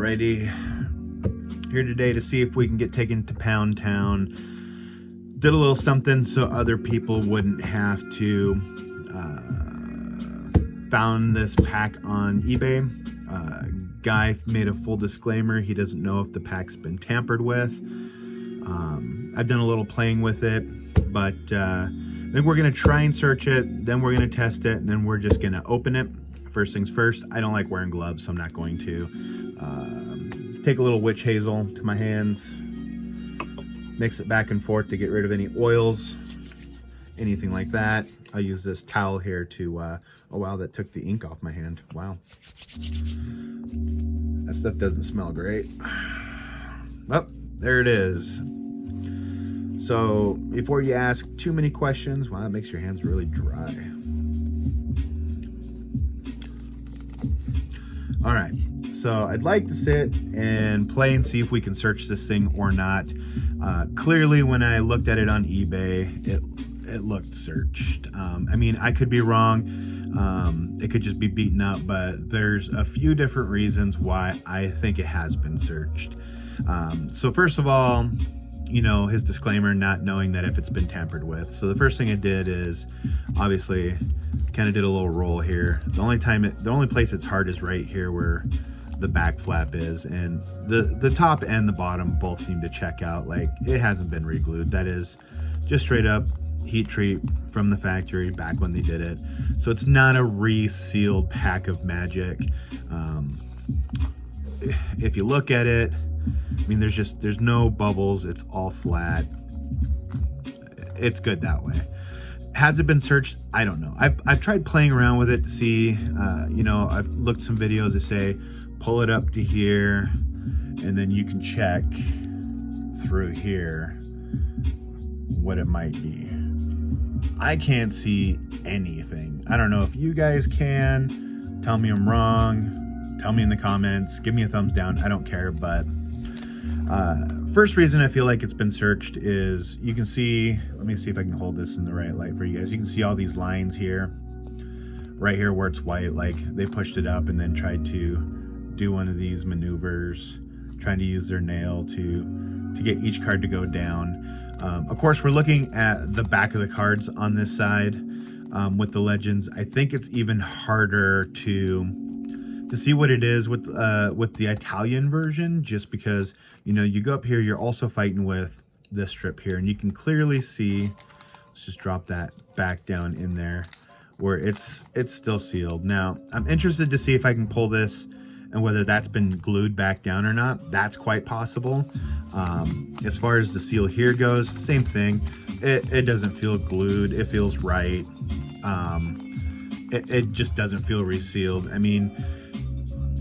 Alrighty, here today to see if we can get taken to Pound Town. Did a little something so other people wouldn't have to. Found this pack on eBay. Guy made a full disclaimer. He doesn't know if the pack's been tampered with. I've done a little playing with it, but I think we're gonna try and search it, then we're gonna test it, and then we're just gonna open it. First things first, I don't like wearing gloves, so I'm not going to. Take a little witch hazel to my hands, mix it back and forth to get rid of any oils, anything like that. I'll use this towel here to, oh wow, that took the ink off my hand. Wow. That stuff doesn't smell great. Oh, there it is. So before you ask too many questions, wow, that makes your hands really dry. All right, so I'd like to sit and play and see if we can search this thing or not. Clearly, when I looked at it on eBay, it looked searched. I mean, I could be wrong. It could just be beaten up, but there's a few different reasons why I think it has been searched. So first of all, you know, his disclaimer, not knowing that if it's been tampered with. So the first thing I did is obviously kind of did a little roll here. The only place it's hard is right here where the back flap is, and the top and the bottom both seem to check out. Like, it hasn't been re-glued. That is just straight up heat treat from the factory back when they did it. So it's not a re-sealed pack of magic. If you look at it, I mean, there's no bubbles. It's all flat. It's good that way. Has it been searched? I don't know. I've tried playing around with it to see, you know, I've looked some videos that say, pull it up to here, and then you can check through here what it might be. I can't see anything. I don't know if you guys can. Tell me I'm wrong. Tell me in the comments. Give me a thumbs down. I don't care, but first reason I feel like it's been searched is you can see, let me see if I can hold this in the right light for you guys. You can see all these lines here, right here where it's white, like they pushed it up and then tried to do one of these maneuvers, trying to use their nail to get each card to go down. Of course, we're looking at the back of the cards on this side with the legends. I think it's even harder to see what it is with the Italian version, just because, you know, you go up here, you're also fighting with this strip here, and you can clearly see, let's just drop that back down in there, where it's still sealed. Now, I'm interested to see if I can pull this and whether that's been glued back down or not. That's quite possible. As far as the seal here goes, same thing. It doesn't feel glued. It feels right. It just doesn't feel resealed. I mean,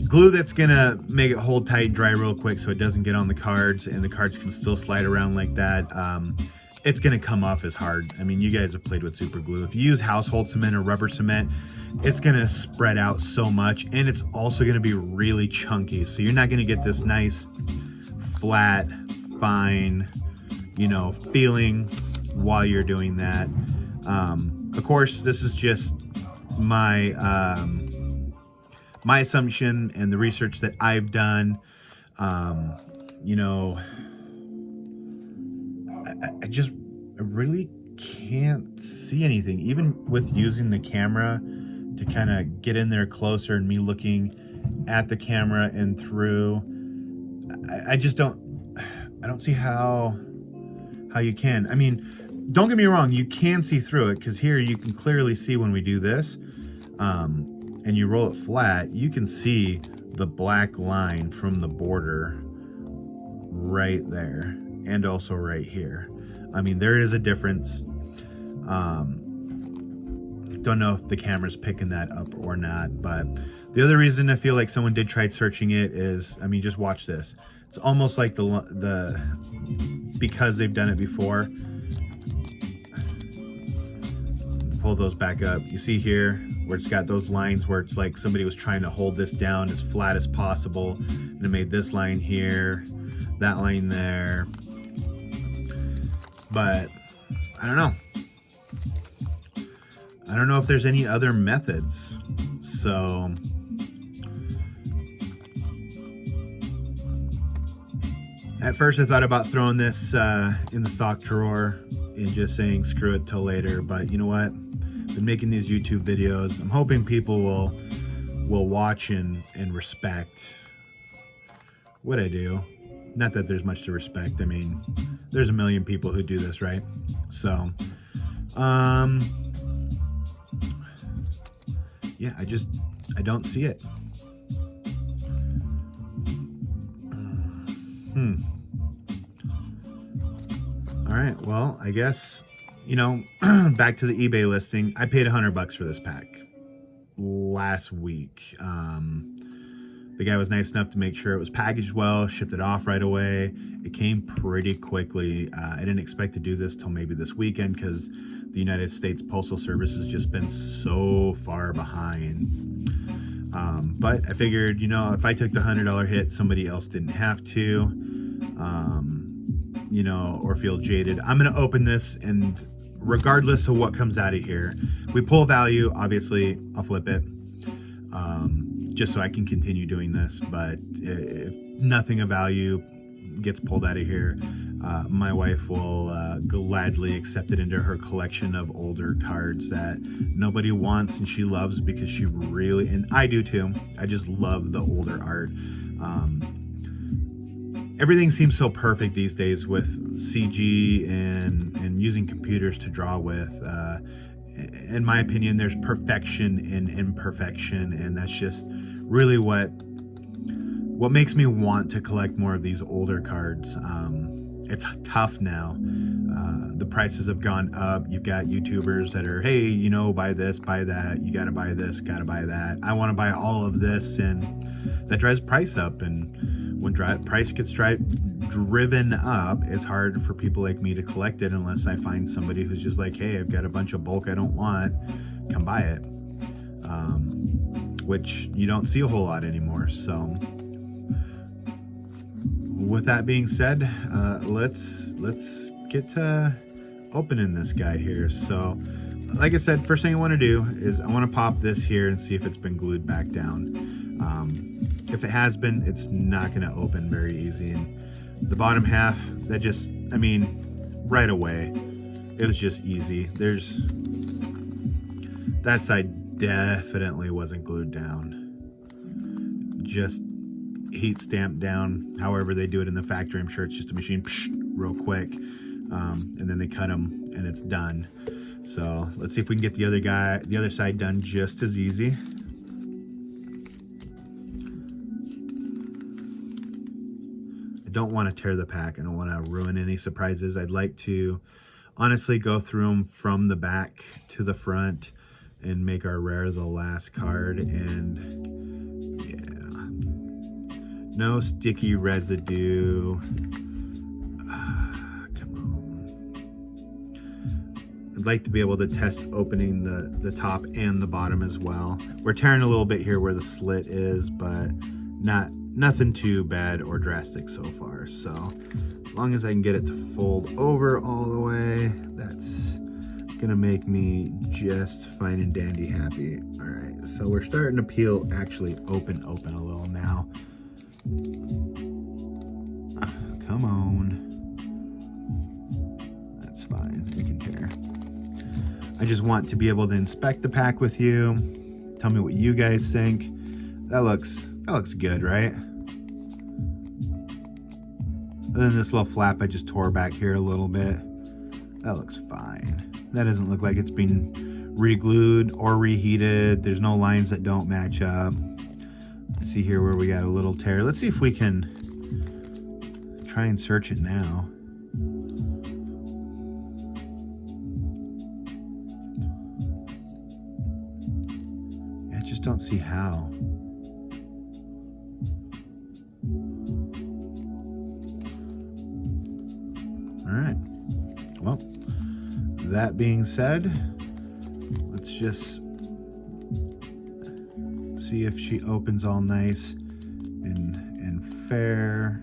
glue that's gonna make it hold tight, dry real quick so it doesn't get on the cards and the cards can still slide around like that. It's gonna come off as hard. I mean, you guys have played with super glue. If you use household cement or rubber cement, it's gonna spread out so much, and it's also gonna be really chunky. So you're not gonna get this nice, flat, fine, you know, feeling while you're doing that. Of course, this is just my my assumption and the research that I've done. You know, I really can't see anything, even with using the camera to kind of get in there closer and me looking at the camera and through. I don't see how you can. I mean, don't get me wrong, you can see through it, because here you can clearly see when we do this, and you roll it flat, you can see the black line from the border right there, and also right here. I mean, there is a difference. Don't know if the camera's picking that up or not, but the other reason I feel like someone did try searching it is, I mean, just watch this. It's almost like because they've done it before. Pull those back up. You see here where it's got those lines where it's like somebody was trying to hold this down as flat as possible, and it made this line here, that line there. But I don't know. I don't know if there's any other methods. So At first I thought about throwing this in the sock drawer and just saying screw it till later, but you know what? Been making these YouTube videos. I'm hoping people will watch and respect what I do. Not that there's much to respect. I mean, there's a million people who do this, right? So, yeah, I don't see it. All right, well, I guess, you know, back to the eBay listing. I paid $100 for this pack last week. The guy was nice enough to make sure it was packaged well, shipped it off right away. It came pretty quickly. I didn't expect to do this till maybe this weekend because the United States Postal Service has just been so far behind. But I figured, you know, if I took the $100 hit, somebody else didn't have to, you know, or feel jaded. I'm going to open this, and regardless of what comes out of here, we pull value, obviously, I'll flip it. Just so I can continue doing this, but if nothing of value gets pulled out of here, my wife will gladly accept it into her collection of older cards that nobody wants and she loves because she really, and I do too, I just love the older art. Everything seems so perfect these days with CG and using computers to draw with. In my opinion, there's perfection in imperfection, and that's just really what makes me want to collect more of these older cards. It's tough now. The prices have gone up. You've got YouTubers that are, hey, you know, buy this, buy that. You got to buy this, got to buy that. I want to buy all of this, and that drives price up. And when price gets driven up, it's hard for people like me to collect it unless I find somebody who's just like, hey, I've got a bunch of bulk I don't want, come buy it. Which you don't see a whole lot anymore. So with that being said, let's get to opening this guy here. So like I said, first thing I want to do is I want to pop this here and see if it's been glued back down. If it has been, it's not going to open very easy. And the bottom half, that just, I mean, right away, it was just easy. That side definitely wasn't glued down. Just heat stamped down. However they do it in the factory, I'm sure it's just a machine, real quick. And then they cut them and it's done. So let's see if we can get the other side done just as easy. I don't want to tear the pack. I don't want to ruin any surprises. I'd like to honestly go through them from the back to the front and make our rare the last card. And yeah, no sticky residue. Come on. I'd like to be able to test opening the top and the bottom as well. We're tearing a little bit here where the slit is, but nothing too bad or drastic so far. So as long as I can get it to fold over all the way, that's gonna make me just fine and dandy happy. All right, so we're starting to peel, actually open a little now. Come on. That's fine, we can tear. I just want to be able to inspect the pack with you. Tell me what you guys think. That looks good, right? And then this little flap I just tore back here a little bit. That looks fine. That doesn't look like it's been re-glued or reheated. There's no lines that don't match up. See here where we got a little tear. Let's see if we can try and search it now. I just don't see how. All right, well, that being said, let's just see if she opens all nice and fair,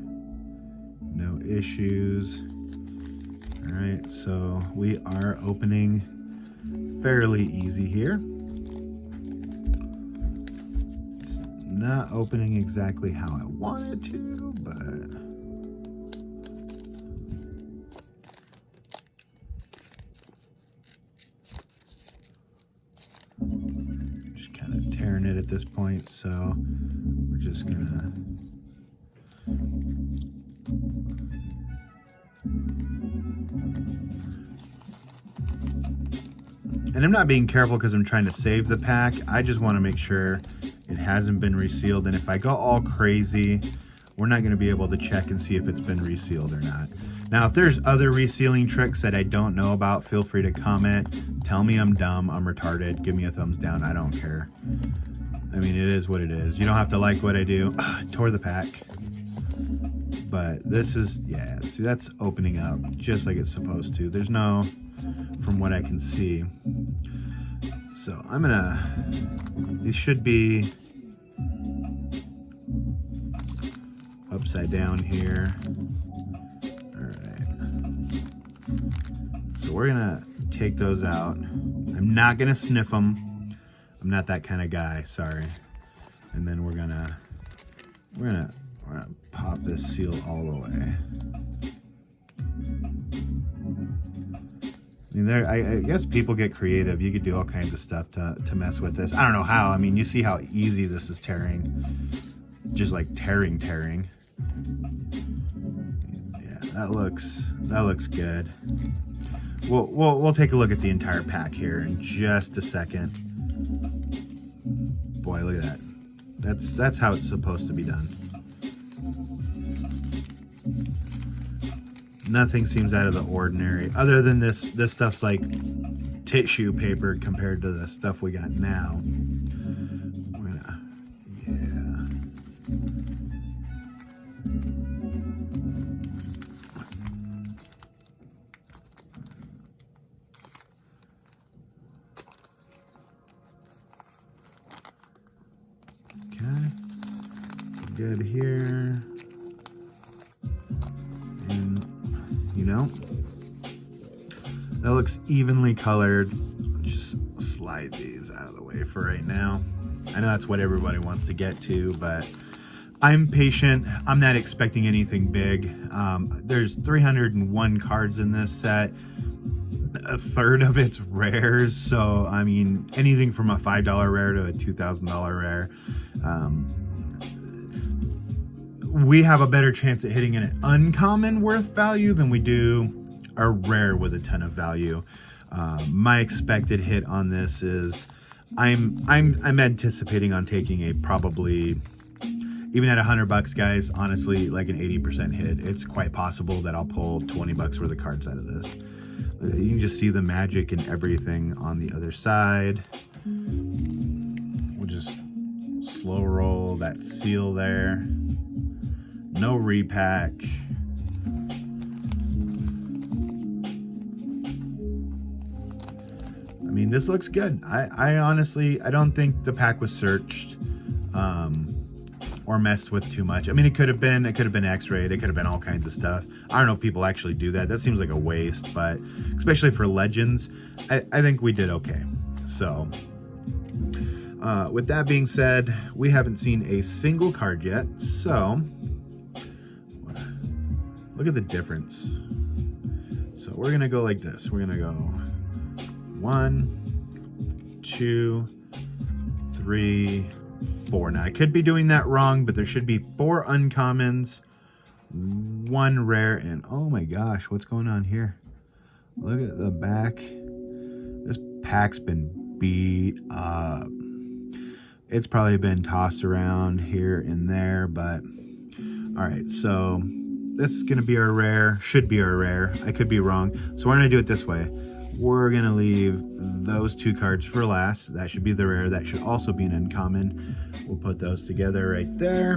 no issues. All right, so we are opening fairly easy here. It's not opening exactly how I wanted to, but this point, so we're just gonna and I'm not being careful because I'm trying to save the pack. I just want to make sure it hasn't been resealed, and if I go all crazy, we're not going to be able to check and see if it's been resealed or not. Now, if there's other resealing tricks that I don't know about, feel free to comment. Tell me I'm dumb, I'm retarded, give me a thumbs down, I don't care. I mean, it is what it is. You don't have to like what I do. Tore the pack. But this is, yeah, see, that's opening up just like it's supposed to. There's no, from what I can see. So I'm gonna, these should be upside down here. So we're gonna take those out. I'm not gonna sniff them. I'm not that kind of guy, sorry. And then we're gonna pop this seal all the way. I mean, I guess people get creative. You could do all kinds of stuff to mess with this. I don't know how. I mean, you see how easy this is tearing. Just like tearing. Yeah, that looks good. We'll take a look at the entire pack here in just a second. Boy, look at that. That's how it's supposed to be done. Nothing seems out of the ordinary, other than this stuff's like tissue paper compared to the stuff we got now. We're gonna, yeah. Okay, good here. And, you know, that looks evenly colored. Just slide these out of the way for right now. I know that's what everybody wants to get to, but I'm patient. I'm not expecting anything big. There's 301 cards in this set. A third of it's rares, so I mean anything from a $5 rare to a $2,000 rare. We have a better chance at hitting an uncommon worth value than we do a rare with a ton of value. My expected hit on this is I'm anticipating on taking a probably, even at $100 guys, honestly, like an 80% hit. It's quite possible that I'll pull 20 bucks worth of cards out of this. You can just see the magic and everything on the other side. We'll just slow roll that seal there. No repack. I mean, this looks good. I honestly, I don't think the pack was searched or messed with too much. I mean, it could have been x-rayed, it could have been all kinds of stuff. I don't know if people actually do that. That seems like a waste, but especially for Legends, I think we did okay. So, with that being said, we haven't seen a single card yet, so look at the difference. So we're gonna go like this. We're gonna go 1, 2, 3, 4. Now I could be doing that wrong, but there should be 4 uncommons, 1 rare, and oh my gosh, what's going on here? Look at the back. This pack's been beat up. It's probably been tossed around here and there, but all right, so this is gonna be our rare, should be our rare. I could be wrong. So we're gonna do it this way. We're gonna leave those 2 cards for last. That should be the rare. That should also be an uncommon. We'll put those together right there.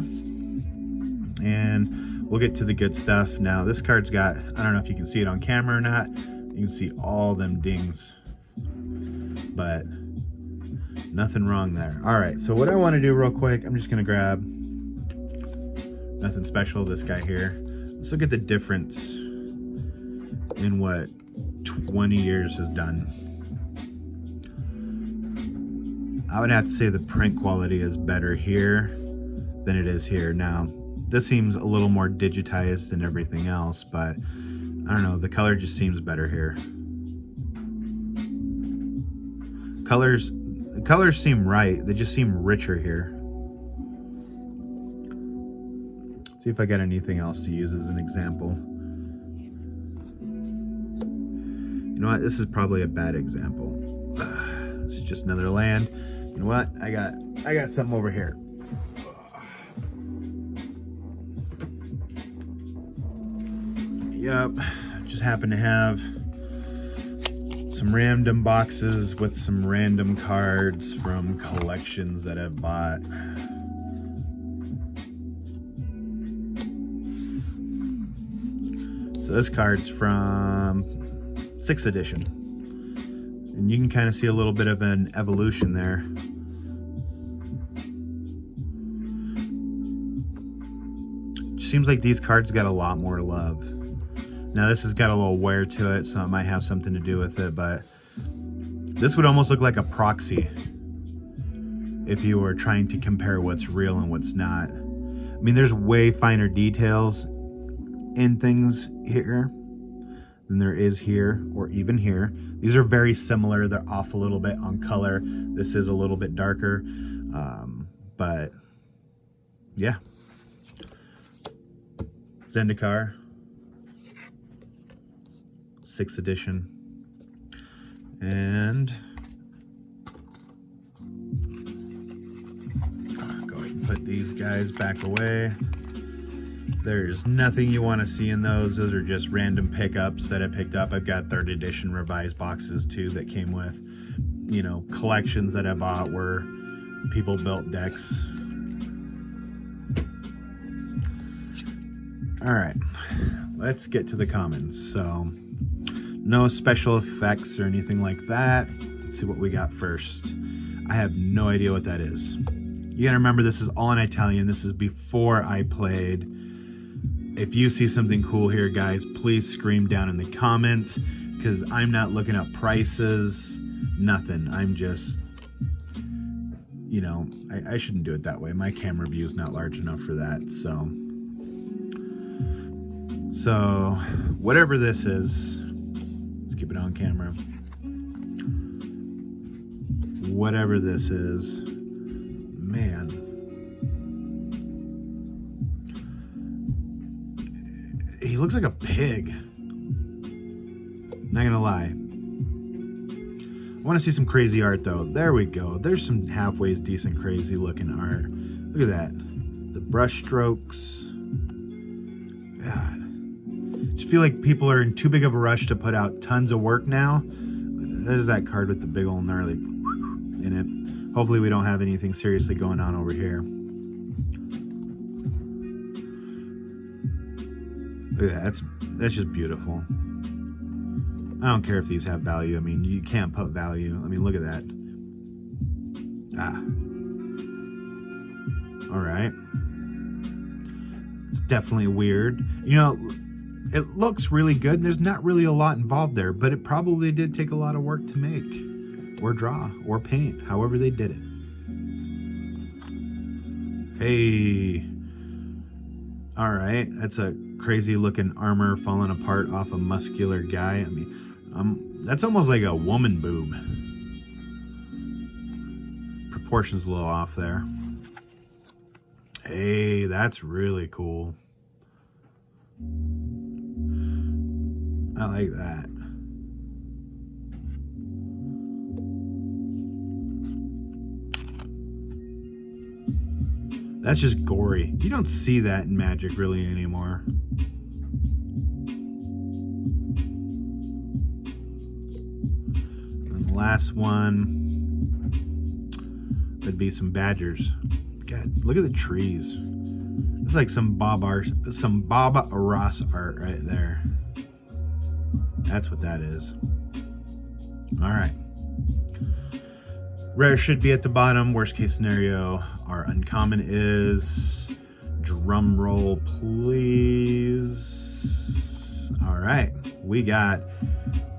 And we'll get to the good stuff. Now this card's got, I don't know if you can see it on camera or not. You can see all them dings, but nothing wrong there. All right, so what I wanna do real quick, I'm just gonna grab, nothing special, this guy here. Let's look at the difference in what 20 years has done. I would have to say the print quality is better here than it is here. Now, this seems a little more digitized than everything else, but I don't know, the color just seems better here. Colors, The colors seem right. They just seem richer here. Let's see if I got anything else to use as an example. You know what? This is probably a bad example. This is just another land. You know what? I got something over here. Yep. Just happen to have some random boxes with some random cards from collections that I've bought. So this card's from 6th edition. And you can kind of see a little bit of an evolution there. Seems like these cards got a lot more love. Now this has got a little wear to it, so it might have something to do with it, but this would almost look like a proxy if you were trying to compare what's real and what's not. I mean, there's way finer details in things here than there is here or even here. These are very similar. They're off a little bit on color. This is a little bit darker, but yeah. Zendikar, 6th edition, and go ahead and put these guys back away. There's nothing you want to see in those. Those are just random pickups that I picked up. I've got 3rd edition revised boxes too that came with, you know, collections that I bought where people built decks. All right, let's get to the commons. So no special effects or anything like that. Let's see what we got first. I have no idea what that is. You gotta remember, this is all in Italian. This is before I played. If you see something cool here, guys, please scream down in the comments, because I'm not looking up prices, nothing. I'm just, you know, I shouldn't do it that way. My camera view is not large enough for that. So whatever this is, let's keep it on camera. Whatever this is, man. He looks like a pig. Not gonna lie. I want to see some crazy art though. There we go. There's some halfway decent crazy looking art. Look at that. The brush strokes. God. I just feel like people are in too big of a rush to put out tons of work now. There's that card with the big old gnarly in it. Hopefully we don't have anything seriously going on over here. Look at that. That's just beautiful. I don't care if these have value. I mean, you can't put value. I mean, look at that. All right. It's definitely weird. You know, it looks really good. There's not really a lot involved there, but it probably did take a lot of work to make or draw or paint, however they did it. Hey. All right. That's a crazy looking armor falling apart off a muscular guy. I mean, that's almost like a woman boob. Proportions a little off there. Hey, that's really cool. I like that. That's just gory. You don't see that in Magic really anymore. And the last one would be some badgers. God, look at the trees. It's like some Bob Ross art right there. That's what that is. All right. Rare should be at the bottom. Worst case scenario, our uncommon is, drum roll please. All right, we got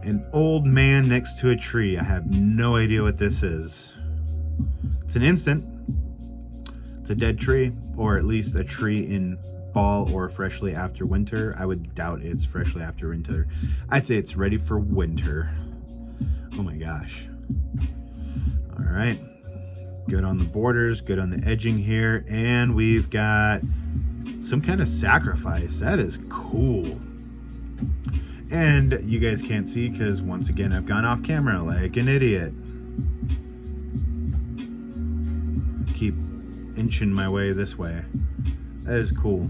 an old man next to a tree. I have no idea what this is. It's an instant. It's a dead tree, or at least a tree in fall or freshly after winter. I would doubt it's freshly after winter. I'd say it's ready for winter. Oh my gosh. All right, Good on the borders, good on the edging here, and we've got some kind of sacrifice. That is cool. And you guys can't see because once again I've gone off camera like an idiot. Keep inching my way this way. That is cool.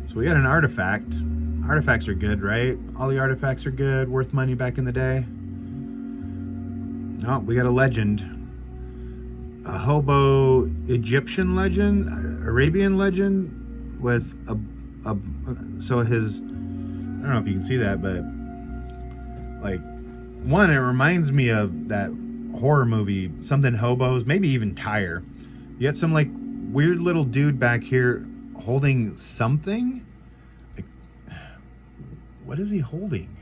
So we got an artifact. Artifacts are good, right? All the artifacts are good, worth money back in the day. Oh, we got a legend. A hobo Egyptian legend, Arabian legend with so his, I don't know if you can see that, but like one, it reminds me of that horror movie, something hobos, maybe even Tire. You got some like weird little dude back here holding something. Like, what is he holding?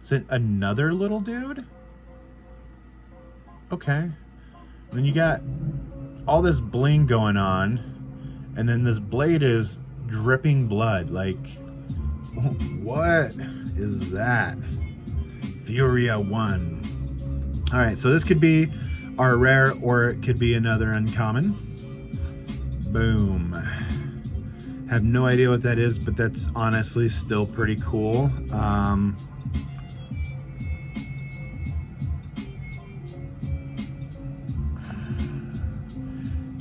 Is it another little dude? Okay. Then you got all this bling going on, and then this blade is dripping blood. Like, what is that? Furia 1. All right, so this could be our rare, or it could be another uncommon. Boom. Have no idea what that is, but that's honestly still pretty cool.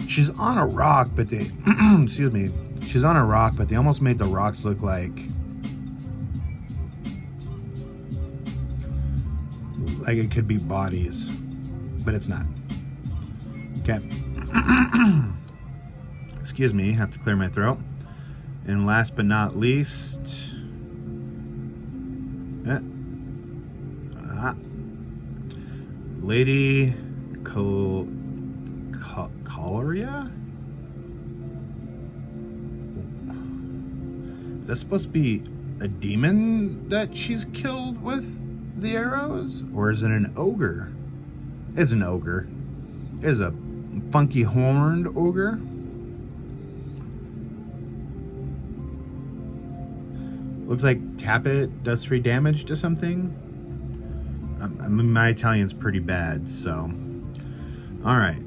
She's on a rock, but they, excuse me, she's on a rock, but they almost made the rocks look like it could be bodies, but it's not. Okay. Excuse me, have to clear my throat. And last but not least, Lady Coloria? Is that supposed to be a demon that she's killed with the arrows? Or is it an ogre? It's an ogre. It's a funky horned ogre. Looks like tap it, does 3 damage to something. I mean, my Italian's pretty bad, so. All right.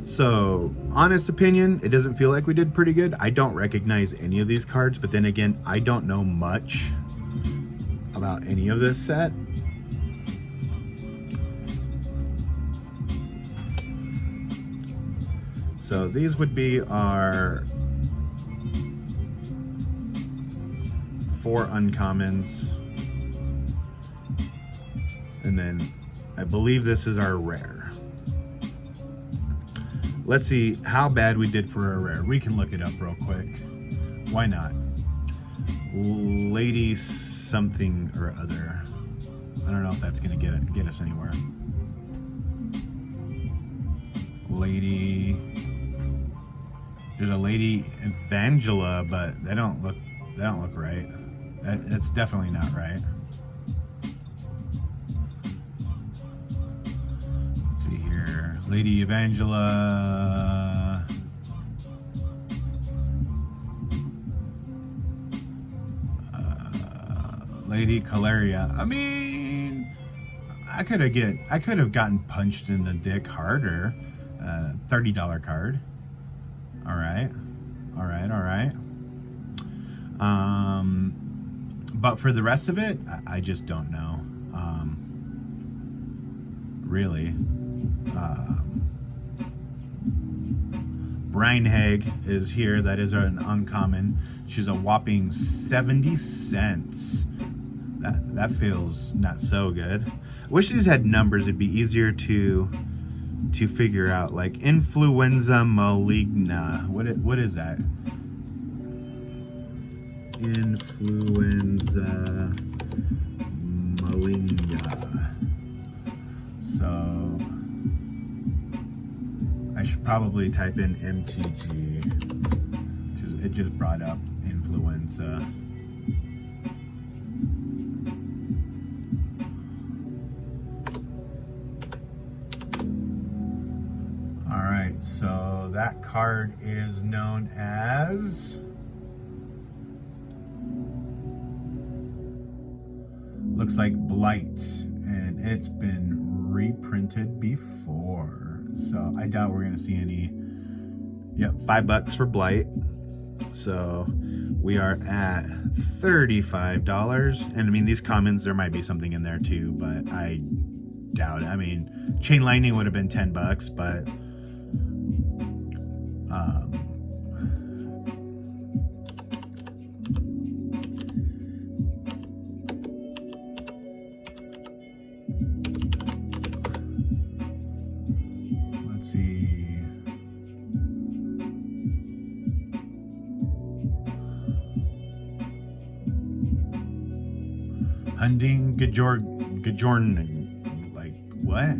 So, honest opinion, it doesn't feel like we did pretty good. I don't recognize any of these cards, but then again, I don't know much about any of this set. So these would be our 4 uncommons. And then I believe this is our rare. Let's see how bad we did for a rare. We can look it up real quick. Why not? Lady something or other. I don't know if that's gonna get us anywhere. Lady. There's a Lady Evangela, but they don't look right. It's definitely not right. Let's see here. Lady Evangela. Lady Caleria. I mean, I could have gotten punched in the dick harder. $30 card. All right. But for the rest of it, I just don't know. Really. Breinhag is here. That is an uncommon. She's a whopping 70 cents. That feels not so good. I wish these had numbers. It'd be easier to figure out. Like influenza maligna. What is that? Influenza maligna. So I should probably type in MTG because it just brought up influenza. All right, so that card is known as looks like Blight, and it's been reprinted before, so I doubt we're gonna see any. Yep, $5 for Blight. So we are at $35. And I mean, these commons, there might be something in there too, but I doubt it. I mean, Chain Lightning would have been $10, but let's see. Hunding Gajorn, like what?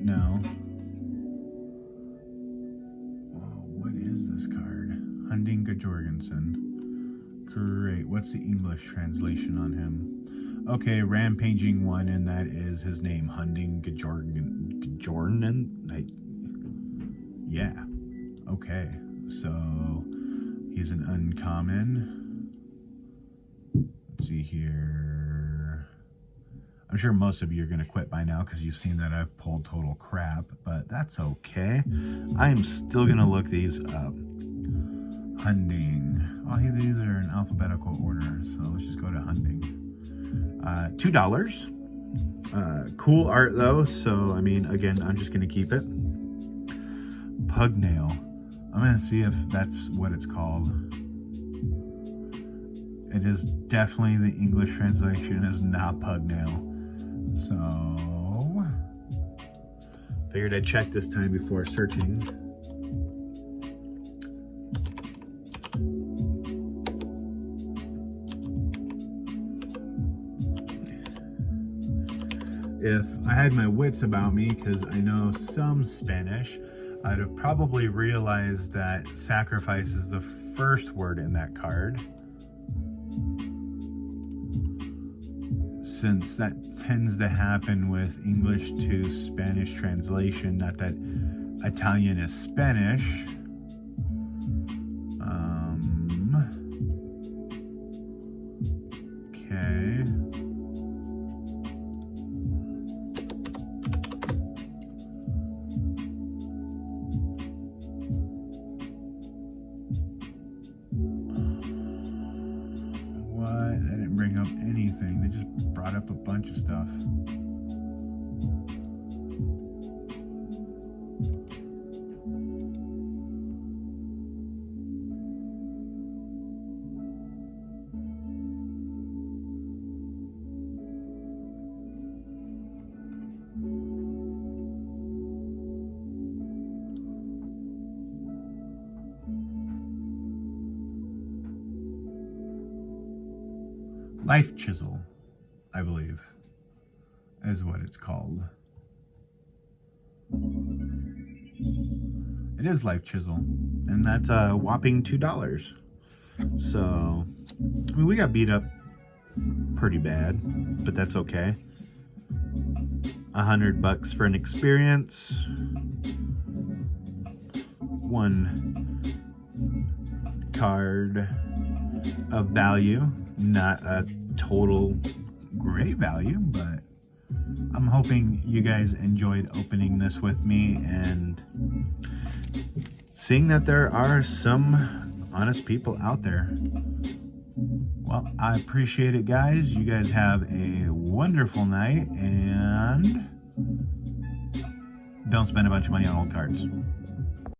No. What is this card? Hunding Gajorgensen. Great. What's the English translation on him? Okay, Rampaging One, and that is his name, Hunding Gajornen. Yeah. Okay. So he's an uncommon. Let's see here. I'm sure most of you are going to quit by now because you've seen that I've pulled total crap, but that's okay. I'm still going to look these up. Hunding. Oh, hey, these are in alphabetical order, so let's just go to Hunding. $2. Cool art, though, so, I mean, again, I'm just going to keep it. Pugnail. I'm going to see if that's what it's called. It is definitely the English translation is not Pugnail. So, figured I'd check this time before searching. If I had my wits about me, because I know some Spanish, I'd have probably realized that sacrifice is the first word in that card. Since that tends to happen with English to Spanish translation, not that Italian is Spanish. Okay. What? I didn't bring up anything. They just brought up a bunch of stuff. Life Chisel, I believe, is what it's called. It is Life Chisel, and that's a whopping $2. So, I mean, we got beat up pretty bad, but that's okay. $100 for an experience. One card of value. Not a total great value, but I'm hoping you guys enjoyed opening this with me and seeing that there are some honest people out there. Well, I appreciate it, guys. You guys have a wonderful night, and don't spend a bunch of money on old cards.